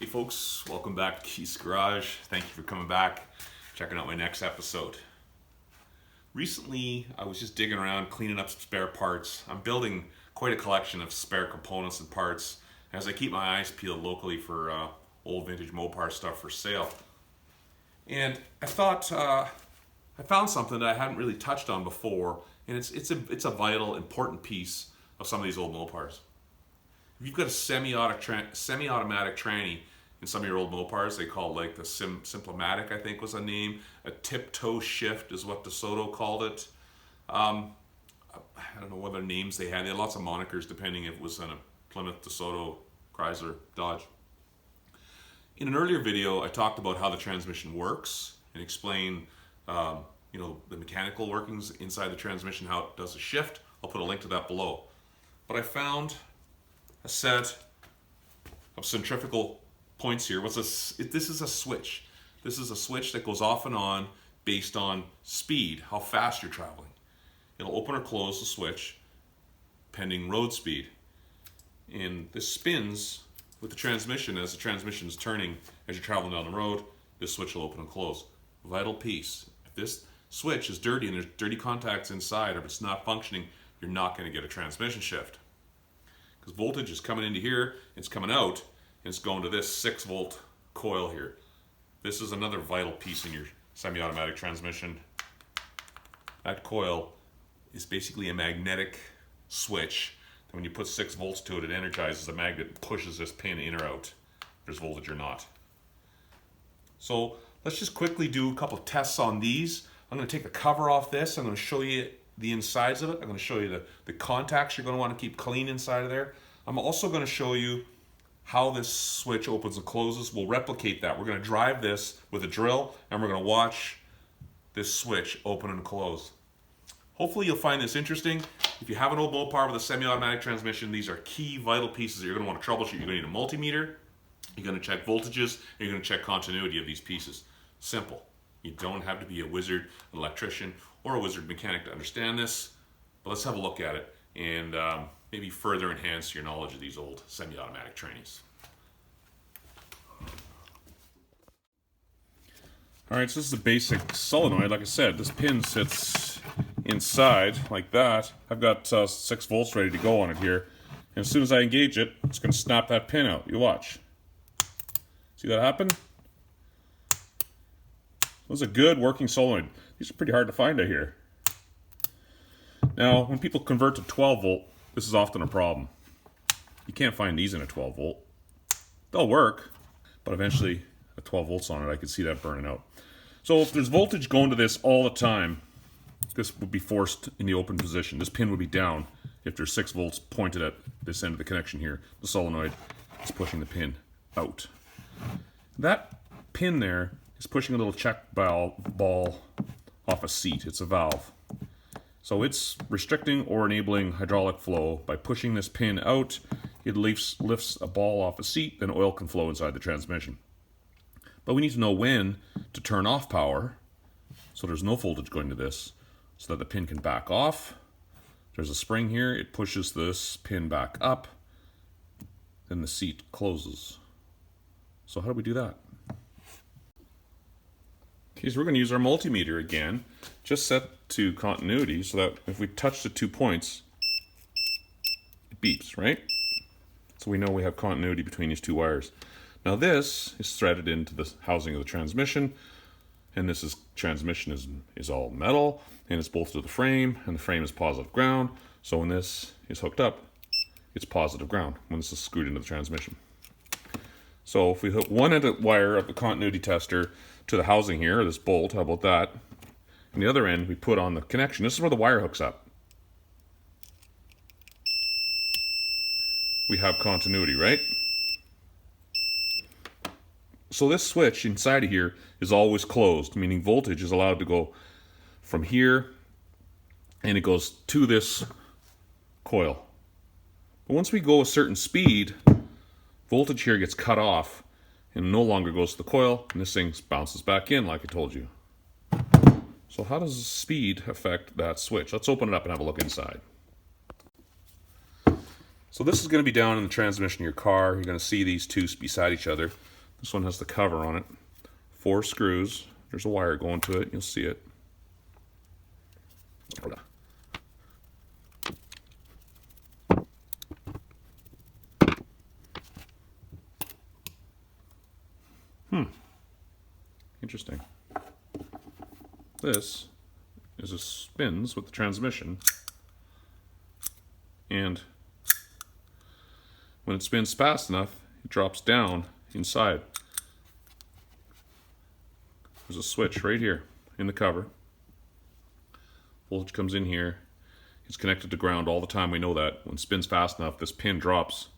folks, welcome back to Keith's Garage. Thank you for coming back, checking out my next episode. Recently, I was just digging around, cleaning up some spare parts. I'm building quite a collection of spare components and parts as I keep my eyes peeled locally for old vintage Mopar stuff for sale. And I thought I found something that I hadn't really touched on before, and it's a vital, important piece of some of these old Mopars. If you've got a semi-automatic tranny in some of your old Mopars, they call it like the Simplematic, I think was a name. A tip-toe shift is what DeSoto called it. I don't know what other names they had. They had lots of monikers depending if it was on a Plymouth, DeSoto, Chrysler, Dodge. In an earlier video, I talked about how the transmission works and explained the mechanical workings inside the transmission, how it does a shift. I'll put a link to that below. But I found a set of centrifugal points here. This is a switch. This is a switch that goes off and on based on speed, how fast you're traveling. It'll open or close the switch pending road speed. And this spins with the transmission as the transmission is turning as you're traveling down the road. This switch will open and close. Vital piece. If this switch is dirty and there's dirty contacts inside, or if it's not functioning, you're not going to get a transmission shift. Because voltage is coming into here, it's coming out, and it's going to this 6-volt coil here. This is another vital piece in your semi-automatic transmission. That coil is basically a magnetic switch. And when you put 6 volts to it, it energizes the magnet and pushes this pin in or out. If there's voltage or not. So let's just quickly do a couple of tests on these. I'm going to take the cover off this. I'm going to show you the insides of it. I'm going to show you the contacts you're going to want to keep clean inside of there. I'm also going to show you how this switch opens and closes. We'll replicate that. We're going to drive this with a drill, and we're going to watch this switch open and close. Hopefully you'll find this interesting. If you have an old Mopar with a semi-automatic transmission, these are key vital pieces that you're going to want to troubleshoot. You're going to need a multimeter, you're going to check voltages, and you're going to check continuity of these pieces. Simple. You don't have to be a wizard, an electrician, or a wizard mechanic to understand this, but let's have a look at it and maybe further enhance your knowledge of these old semi-automatic trannies. Alright, so this is a basic solenoid. Like I said, this pin sits inside like that. I've got 6 volts ready to go on it here, and as soon as I engage it, it's going to snap that pin out. You watch. See that happen? This is a good working solenoid. These are pretty hard to find out here. Now, when people convert to 12 volt, this is often a problem. You can't find these in a 12 volt. They'll work, but eventually at 12 volts on it, I could see that burning out. So if there's voltage going to this all the time, this would be forced in the open position. This pin would be down if there's 6 volts pointed at this end of the connection here. The solenoid is pushing the pin out. That pin there is pushing a little check ball off a seat. It's a valve. So it's restricting or enabling hydraulic flow. By pushing this pin out, it lifts a ball off a seat, then oil can flow inside the transmission. But we need to know when to turn off power, so there's no voltage going to this, so that the pin can back off. There's a spring here, it pushes this pin back up, then the seat closes. So how do we do that? Okay, so we're going to use our multimeter again, just set to continuity so that if we touch the 2 points, it beeps, right? So we know we have continuity between these 2 wires. Now this is threaded into the housing of the transmission, and this transmission is all metal, and it's bolted to the frame, and the frame is positive ground. So when this is hooked up, it's positive ground when this is screwed into the transmission. So if we hook one end of the wire of the continuity tester to the housing here, or this bolt, how about that? And the other end we put on the connection. This is where the wire hooks up. We have continuity, right? So this switch inside of here is always closed, meaning voltage is allowed to go from here and it goes to this coil. But once we go a certain speed, voltage here gets cut off and no longer goes to the coil, and this thing bounces back in like I told you. So how does speed affect that switch? Let's open it up and have a look inside. So this is going to be down in the transmission of your car. You're going to see these two beside each other. This one has the cover on it. 4 screws. There's a wire going to it. You'll see it. Interesting. This is a spins with the transmission, and when it spins fast enough, it drops down inside. There's a switch right here in the cover. Voltage comes in here. It's connected to ground all the time. We know that. When it spins fast enough, this pin drops.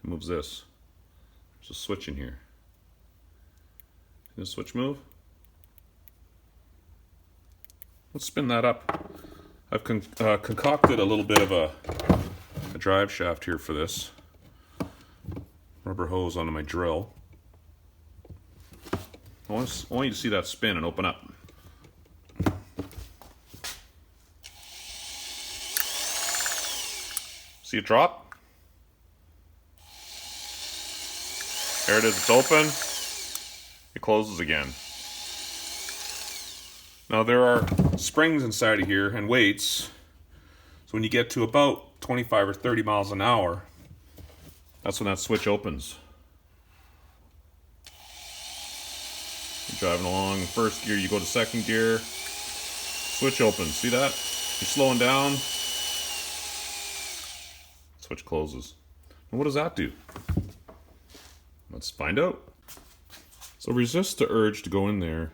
It moves this. There's a switch in here. Can the switch move? Let's spin that up. I've concocted a little bit of a drive shaft here for this. Rubber hose onto my drill. I want you to see that spin and open up. See it drop? There it is, it's open. It closes again. Now there are springs inside of here and weights. So when you get to about 25 or 30 miles an hour, that's when that switch opens. You're driving along in first gear, you go to second gear, switch opens. See that? You're slowing down, switch closes. And what does that do? Let's find out. So resist the urge to go in there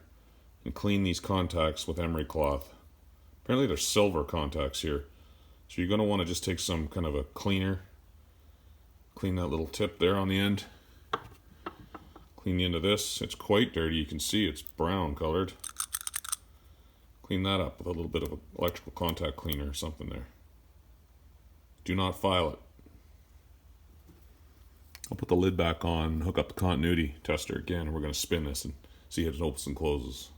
and clean these contacts with emery cloth. Apparently they're silver contacts here. So you're going to want to just take some kind of a cleaner, clean that little tip there on the end. Clean the end of this. It's quite dirty. You can see it's brown colored. Clean that up with a little bit of electrical contact cleaner or something there. Do not file it. I'll put the lid back on, hook up the continuity tester again, and we're going to spin this and see how it opens and closes.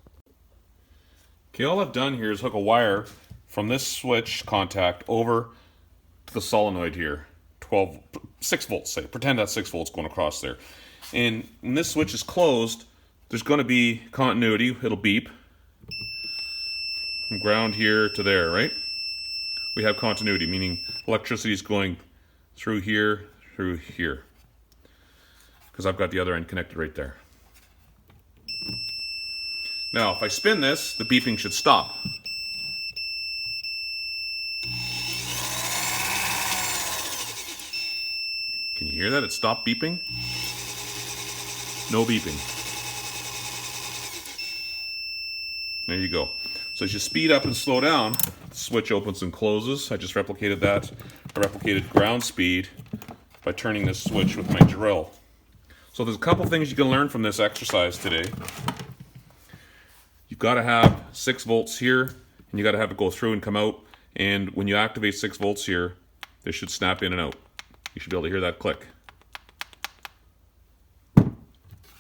Okay, all I've done here is hook a wire from this switch contact over to the solenoid here. 6 volts, say. Pretend that's 6 volts going across there. And when this switch is closed, there's going to be continuity. It'll beep. From ground here to there, right? We have continuity, meaning electricity is going through here, because I've got the other end connected right there. Now, if I spin this, the beeping should stop. Can you hear that? It stopped beeping? No beeping. There you go. So as you speed up and slow down, the switch opens and closes. I just replicated that. I replicated ground speed by turning this switch with my drill. So there's a couple things you can learn from this exercise today. You've got to have 6 volts here, and you got to have it go through and come out. And when you activate 6 volts here, they should snap in and out. You should be able to hear that click.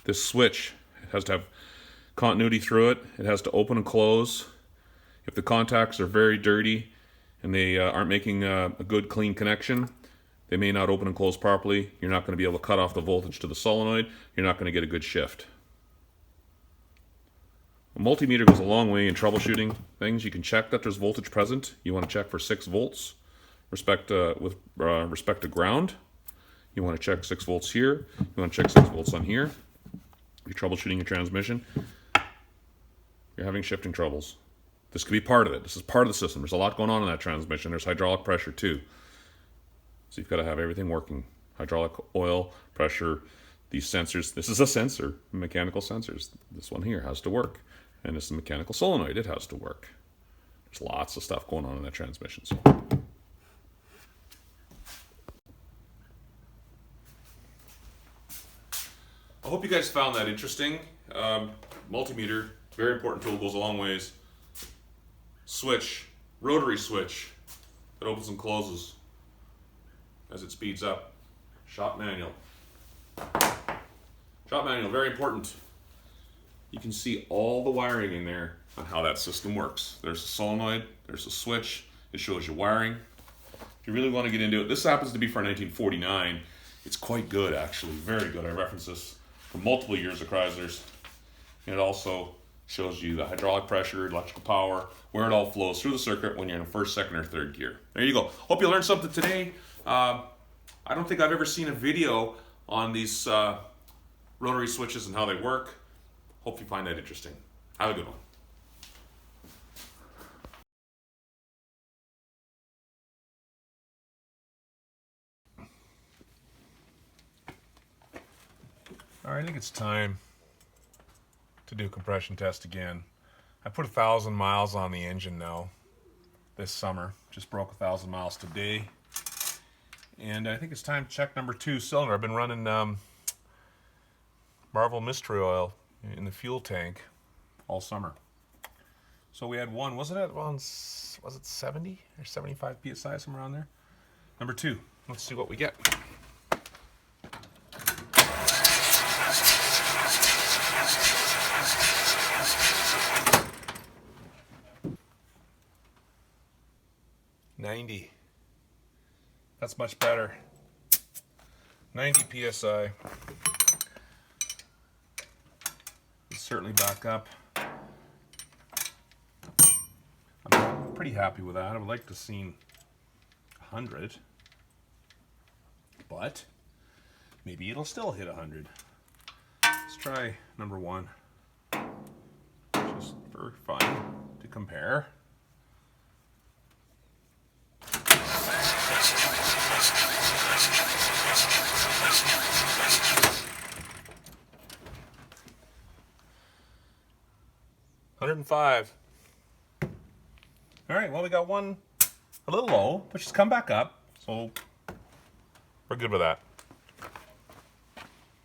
This switch, it has to have continuity through it. It has to open and close. If the contacts are very dirty and they aren't making a good clean connection, they may not open and close properly. You're not going to be able to cut off the voltage to the solenoid. You're not going to get a good shift. A multimeter goes a long way in troubleshooting things. You can check that there's voltage present. You want to check for 6 volts with respect to ground. You want to check 6 volts here. You want to check 6 volts on here. If you're troubleshooting your transmission, you're having shifting troubles. This could be part of it. This is part of the system. There's a lot going on in that transmission. There's hydraulic pressure too. So you've got to have everything working. Hydraulic oil, pressure, these sensors. This is a sensor, mechanical sensors. This one here has to work. And this is a mechanical solenoid. It has to work. There's lots of stuff going on in that transmission. So. I hope you guys found that interesting. Multimeter, very important tool, goes a long ways. Switch, rotary switch that opens and closes as it speeds up. Shop manual. Shop manual, very important. You can see all the wiring in there on how that system works. There's a solenoid, there's a switch, it shows you wiring. If you really want to get into it, this happens to be for 1949. It's quite good, actually, very good. I reference this from multiple years of Chryslers. And it also shows you the hydraulic pressure, electrical power, where it all flows through the circuit when you're in first, second, or third gear. There you go. Hope you learned something today. I don't think I've ever seen a video on these rotary switches and how they work. Hope you find that interesting. Have a good one. All right, I think it's time to do a compression test again. I put 1,000 miles on the engine now this summer. Just broke 1,000 miles today. And I think it's time to check number 2 cylinder. I've been running Marvel mystery oil in the fuel tank all summer. So we had one, was it 70 or 75 psi, somewhere around there? Number 2, let's see what we get. $90. That's much better. 90 psi. It's certainly back up. I'm pretty happy with that. I would like to see 100, but maybe it'll still hit 100. Let's try number 1, just for fun to compare. $105. All right, well, we got one a little low, but she's come back up, so we're good with that.